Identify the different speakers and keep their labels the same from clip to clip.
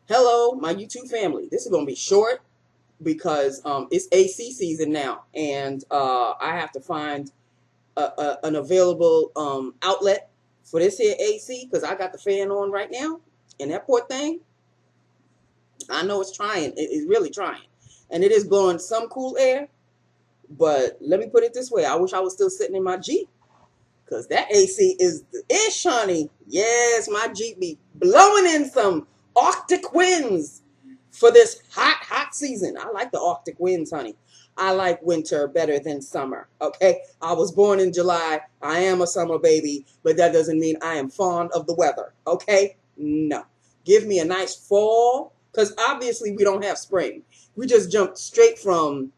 Speaker 1: Hello, my YouTube family. This is going to be short because it's AC season now, and I have to find an available outlet for this here AC because I got the fan on right now, and that poor thing, I know it's trying. It's really trying, and it is blowing some cool air. But let me put it this way: I wish I was still sitting in my Jeep because that AC is the ish, honey. Yes, my Jeep be blowing in some Arctic winds for this hot, hot season. I like the Arctic winds, honey. I like winter better than summer, okay? I was born in July. I am a summer baby, but that doesn't mean I am fond of the weather, okay? No. Give me a nice fall, because obviously we don't have spring. We just jumped straight from,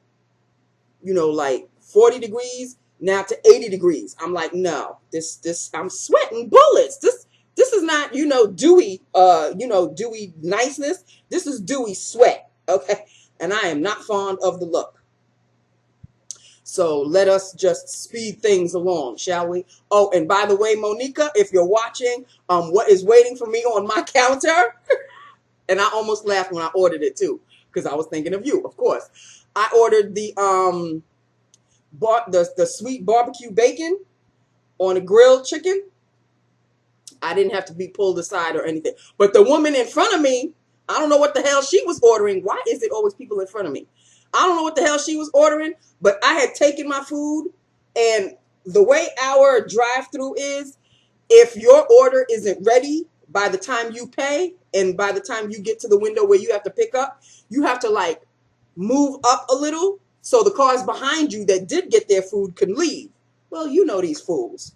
Speaker 1: like 40 degrees now to 80 degrees. I'm like, no, I'm sweating bullets. This is not, dewy, dewy niceness. This is dewy sweat, okay? And I am not fond of the look. So let us just speed things along, shall we? Oh, and by the way, Monica, if you're watching, what is waiting for me on my counter? And I almost laughed when I ordered it too, because I was thinking of you, of course. I ordered the sweet barbecue bacon on a grilled chicken. I didn't have to be pulled aside or anything. But the woman in front of me, I don't know what the hell she was ordering. Why is it always people in front of me? I don't know what the hell she was ordering, but I had taken my food, and the way our drive-through is, if your order isn't ready by the time you pay and by the time you get to the window where you have to pick up, you have to like move up a little so the cars behind you that did get their food can leave. Well, you know these fools.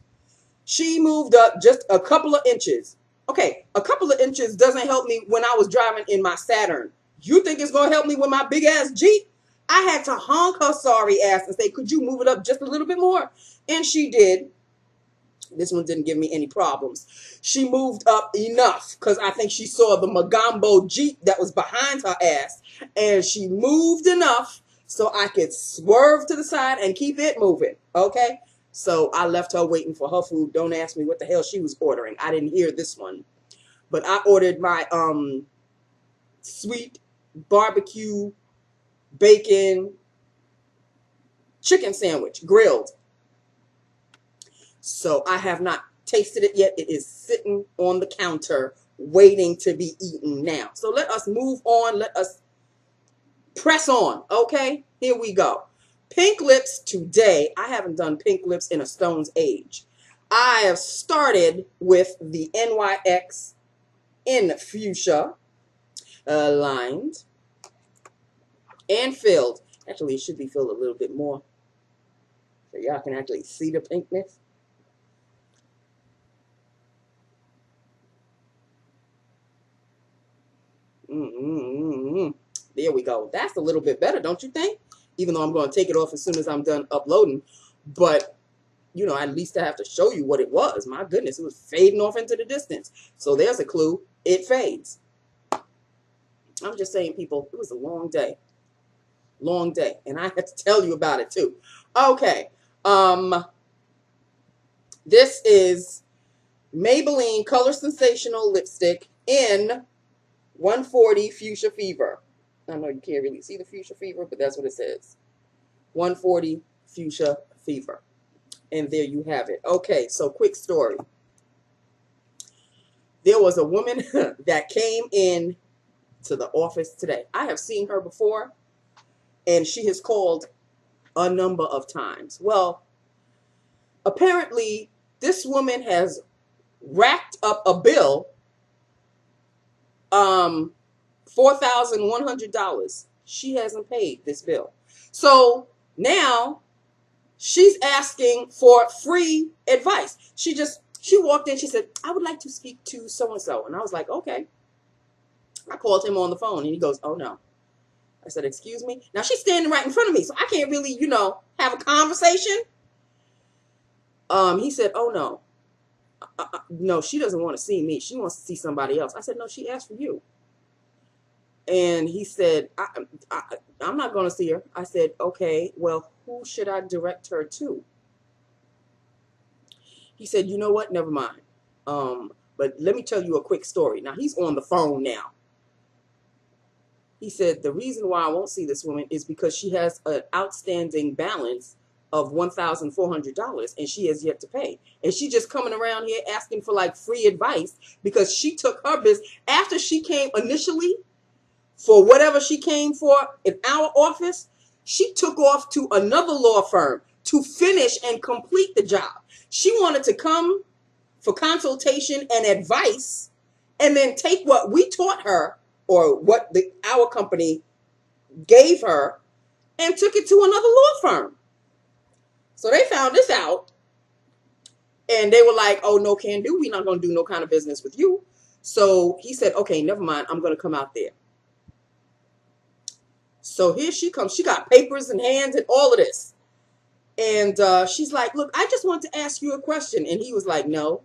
Speaker 1: She moved up just a couple of inches. Okay, a couple of inches doesn't help me when I was driving in my Saturn. You think it's going to help me with my big-ass Jeep? I had to honk her sorry ass and say, could you move it up just a little bit more? And she did. This one didn't give me any problems. She moved up enough because I think she saw the Magambo Jeep that was behind her ass. And she moved enough so I could swerve to the side and keep it moving. Okay? So I left her waiting for her food. Don't ask me what the hell she was ordering. I didn't hear this one. But I ordered my sweet barbecue bacon chicken sandwich, grilled. So I have not tasted it yet. It is sitting on the counter waiting to be eaten now. So let us move on. Let us press on. Okay, here we go. Pink lips today. I haven't done pink lips in a stone's age. I have started with the NYX in Fuchsia, lined and filled. Actually, it should be filled a little bit more so y'all can actually see the pinkness. There we go. That's a little bit better, don't you think? Even though I'm going to take it off as soon as I'm done uploading. But, at least I have to show you what it was. My goodness, it was fading off into the distance. So there's a clue. It fades. I'm just saying, people, it was a long day. Long day. And I had to tell you about it, too. Okay. This is Maybelline Color Sensational Lipstick in 140 Fuchsia Fever. I know you can't really see the Fuchsia Fever, but that's what it says. 140 Fuchsia Fever. And there you have it. Okay, so quick story. There was a woman that came in to the office today. I have seen her before, and she has called a number of times. Well, apparently, this woman has racked up a bill, $4,100. She hasn't paid this bill. So now she's asking for free advice. She walked in, she said, I would like to speak to so-and-so. And I was like, okay. I called him on the phone and he goes, oh no. I said, excuse me? Now she's standing right in front of me, so I can't really, have a conversation. He said, oh no. No, she doesn't want to see me. She wants to see somebody else. I said, no, she asked for you. And he said, I'm not going to see her. I said, okay, well, who should I direct her to? He said, you know what? Never mind. But let me tell you a quick story. Now, he's on the phone now. He said, the reason why I won't see this woman is because she has an outstanding balance of $1,400 and she has yet to pay. And she just coming around here asking for like free advice because she took her business after she came initially for whatever she came for in our office. She took off to another law firm to finish and complete the job. She wanted to come for consultation and advice and then take what we taught her or what our company gave her and took it to another law firm. So they found this out and they were like, oh, no can do. We're not going to do no kind of business with you. So he said, okay, never mind. I'm going to come out there. So here she comes. She got papers in hands and all of this. And she's like, look, I just want to ask you a question. And he was like, no.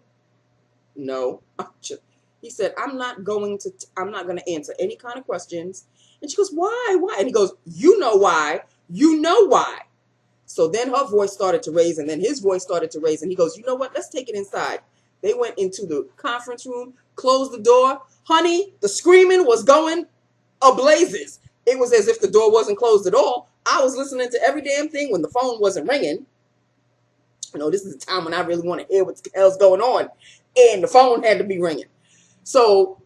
Speaker 1: He said, I'm not going to answer any kind of questions. And she goes, why? And he goes, you know why. You know why. So then her voice started to raise and then his voice started to raise. And he goes, you know what? Let's take it inside. They went into the conference room, closed the door. Honey, the screaming was going ablazes. It was as if the door wasn't closed at all. I was listening to every damn thing when the phone wasn't ringing. You know, this is the time when I really want to hear what the hell's going on. And the phone had to be ringing. So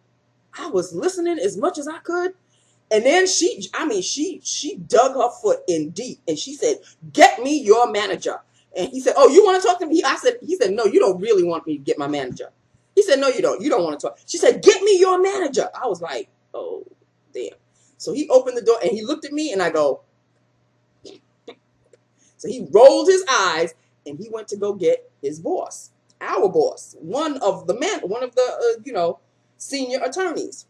Speaker 1: I was listening as much as I could. And then she dug her foot in deep. And she said, get me your manager. And he said, oh, you want to talk to me? He said, no, you don't really want me to get my manager. He said, no, you don't. You don't want to talk. She said, get me your manager. I was like, oh, damn. So he opened the door and he looked at me and I go. So he rolled his eyes and he went to go get his boss, our boss, one of the senior attorneys.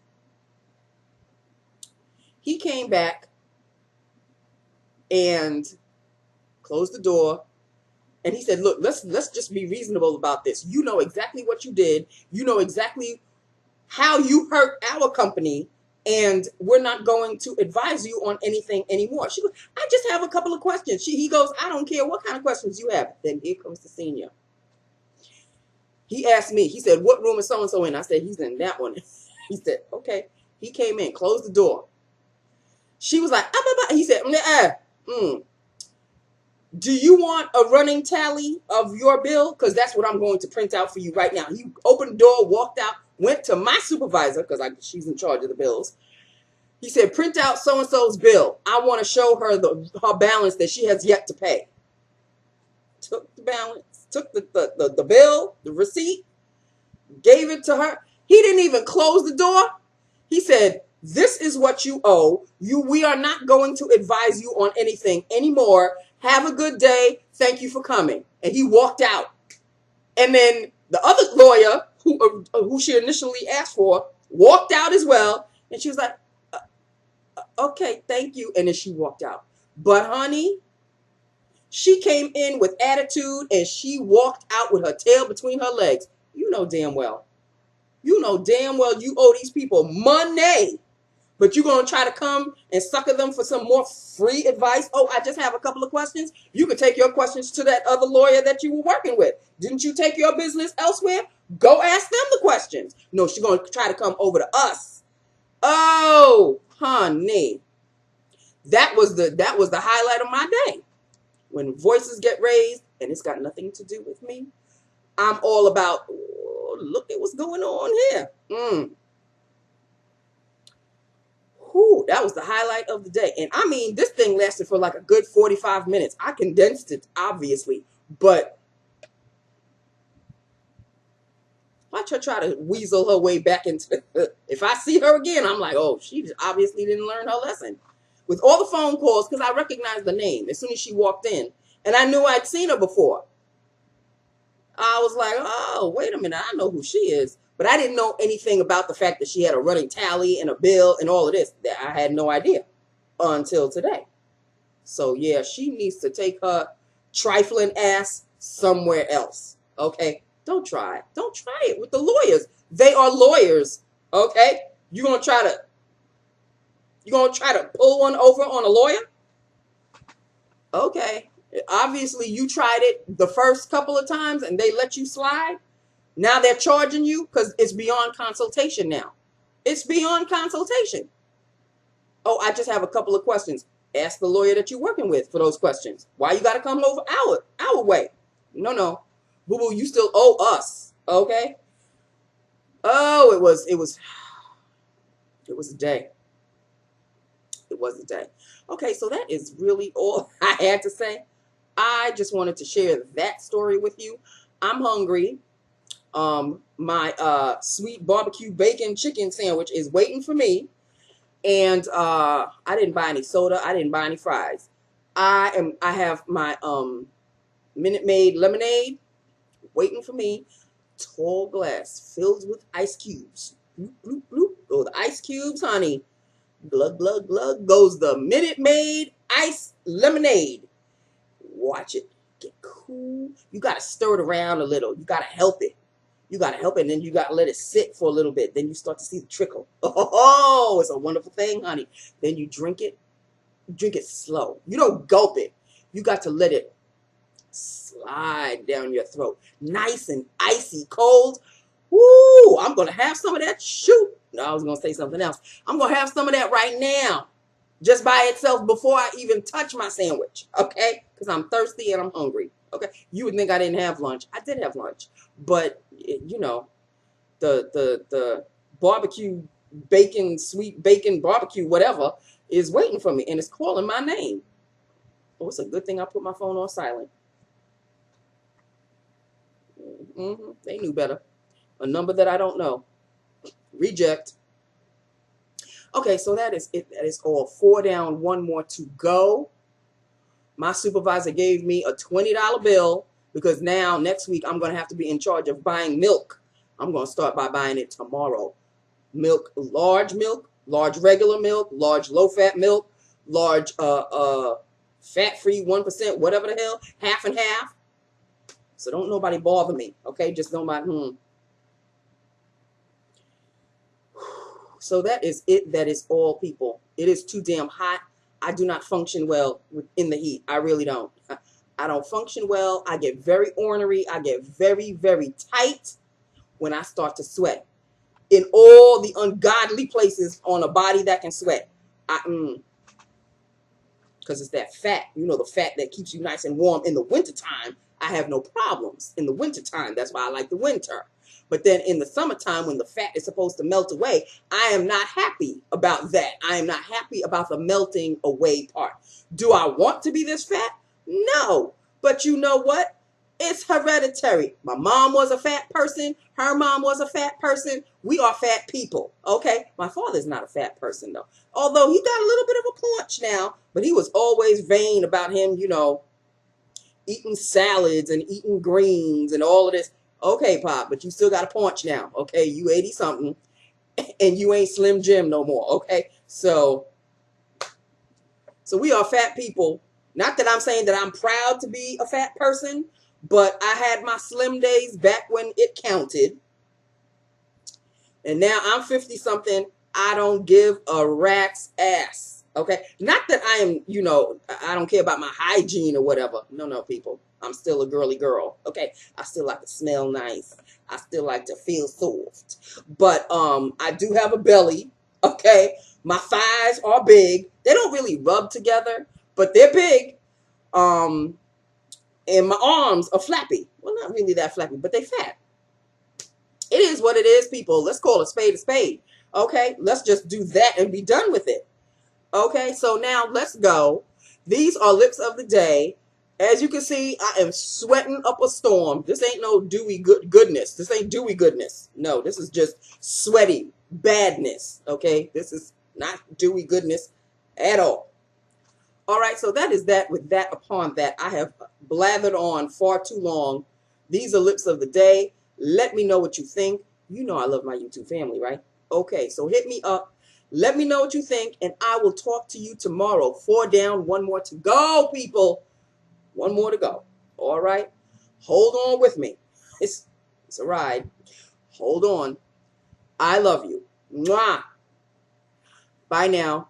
Speaker 1: He came back and closed the door. And he said, look, let's just be reasonable about this. You know exactly what you did. You know exactly how you hurt our company. And we're not going to advise you on anything anymore. She goes, I just have a couple of questions. He goes, I don't care what kind of questions you have. Then here comes the senior. He asked me, he said, what room is so-and-so in? I said, he's in that one. He said, okay. He came in, closed the door. She was like, he said, do you want a running tally of your bill? Because that's what I'm going to print out for you right now. He opened the door, walked out, went to my supervisor, because she's in charge of the bills. He said, print out so-and-so's bill. I want to show her her balance that she has yet to pay. Took the balance, took the bill, the receipt, gave it to her. He didn't even close the door. He said, this is what you owe. We are not going to advise you on anything anymore. Have a good day. Thank you for coming. And he walked out. And then the other lawyer who she initially asked for walked out as well. And she was like, okay, thank you. And then she walked out. But honey, she came in with attitude and she walked out with her tail between her legs. You know damn well you owe these people money. But you're going to try to come and sucker them for some more free advice? Oh, I just have a couple of questions. You can take your questions to that other lawyer that you were working with. Didn't you take your business elsewhere? Go ask them the questions. No, she's going to try to come over to us. Oh, honey. That was the highlight of my day. When voices get raised, and it's got nothing to do with me, I'm all about, oh, look at what's going on here. Whew, that was the highlight of the day. And I mean, this thing lasted for like a good 45 minutes. I condensed it, obviously. But watch her try to weasel her way back into it. If I see her again, I'm like, oh, she obviously didn't learn her lesson. With all the phone calls, because I recognized the name as soon as she walked in. And I knew I'd seen her before. I was like, oh, wait a minute. I know who she is. But I didn't know anything about the fact that she had a running tally and a bill and all of this. I had no idea until today. So, yeah, she needs to take her trifling ass somewhere else. Okay? Don't try it. Don't try it with the lawyers. They are lawyers. Okay? You're going to try to pull one over on a lawyer? Okay. Obviously, you tried it the first couple of times and they let you slide. Now they're charging you because it's beyond consultation now. It's beyond consultation. Oh, I just have a couple of questions. Ask the lawyer that you're working with for those questions. Why you got to come over our way? No, no. Boo boo, you still owe us. Okay? Oh, it was a day. It was a day. Okay, so that is really all I had to say. I just wanted to share that story with you. I'm hungry. My sweet barbecue bacon chicken sandwich is waiting for me. And I didn't buy any soda. I didn't buy any fries. I have my Minute Maid lemonade waiting for me. Tall glass filled with ice cubes. Bloop, bloop, bloop. Go the ice cubes, honey. Glug, glug, glug goes the Minute Maid ice lemonade. Watch it get cool. You got to stir it around a little. You got to help it. You got to help it, and then you got to let it sit for a little bit. Then you start to see the trickle. Oh, it's a wonderful thing, honey. Then you drink it. Drink it slow. You don't gulp it. You got to let it slide down your throat. Nice and icy cold. Woo, I'm going to have some of that. Shoot. No, I was going to say something else. I'm going to have some of that right now. Just by itself before I even touch my sandwich. Okay? Because I'm thirsty and I'm hungry. Okay? You would think I didn't have lunch. I did have lunch. But, you know, the barbecue bacon, sweet bacon barbecue, whatever, is waiting for me. And it's calling my name. Oh, it's a good thing I put my phone on silent. They knew better. A number that I don't know. Reject. Okay, so that is it. That is all. 4 down, 1 more to go. My supervisor gave me a $20 bill because now next week I'm going to have to be in charge of buying milk. I'm going to start by buying it tomorrow. Milk, large regular milk, large low-fat milk, large fat-free 1%, whatever the hell, half and half. So don't nobody bother me, okay? Just nobody, So that is it. That is all, people. It is too damn hot. I do not function well in the heat. I really don't. I don't function well. I get very ornery. I get very, very tight when I start to sweat. In all the ungodly places on a body that can sweat. Because it's that fat. You know, the fat that keeps you nice and warm in the wintertime. I have no problems in the wintertime. That's why I like the winter. But then in the summertime, when the fat is supposed to melt away, I am not happy about that. I am not happy about the melting away part. Do I want to be this fat? No. But you know what? It's hereditary. My mom was a fat person. Her mom was a fat person. We are fat people. Okay? My father's not a fat person, though. Although he got a little bit of a paunch now. But he was always vain about him, you know, eating salads and eating greens and all of this. Okay, Pop, but you still got a paunch now. Okay, you 80-something, and you ain't Slim Jim no more. Okay, so we are fat people. Not that I'm saying that I'm proud to be a fat person, but I had my slim days back when it counted. And now I'm 50-something. I don't give a rat's ass. Okay? Not that I am, you know, I don't care about my hygiene or whatever. No, people. I'm still a girly girl. Okay? I still like to smell nice. I still like to feel soft. But I do have a belly. Okay? My thighs are big. They don't really rub together, but they're big. And my arms are flappy. Well, not really that flappy, but they fat. It is what it is, people. Let's call a spade a spade. Okay? Let's just do that and be done with it. Okay? So now let's go. These are lips of the day. As you can see, I am sweating up a storm. This ain't no dewy goodness. This ain't dewy goodness. No, this is just sweaty badness. Okay? This is not dewy goodness at all. All right, so that is that. With that upon that, I have blathered on far too long. These are lips of the day. Let me know what you think. You know I love my YouTube family, right? Okay, so hit me up. Let me know what you think, and I will talk to you tomorrow. 4 down, 1 more to go, people. 1 more to go. All right? Hold on with me. It's a ride. Hold on. I love you. Mwah. Bye now.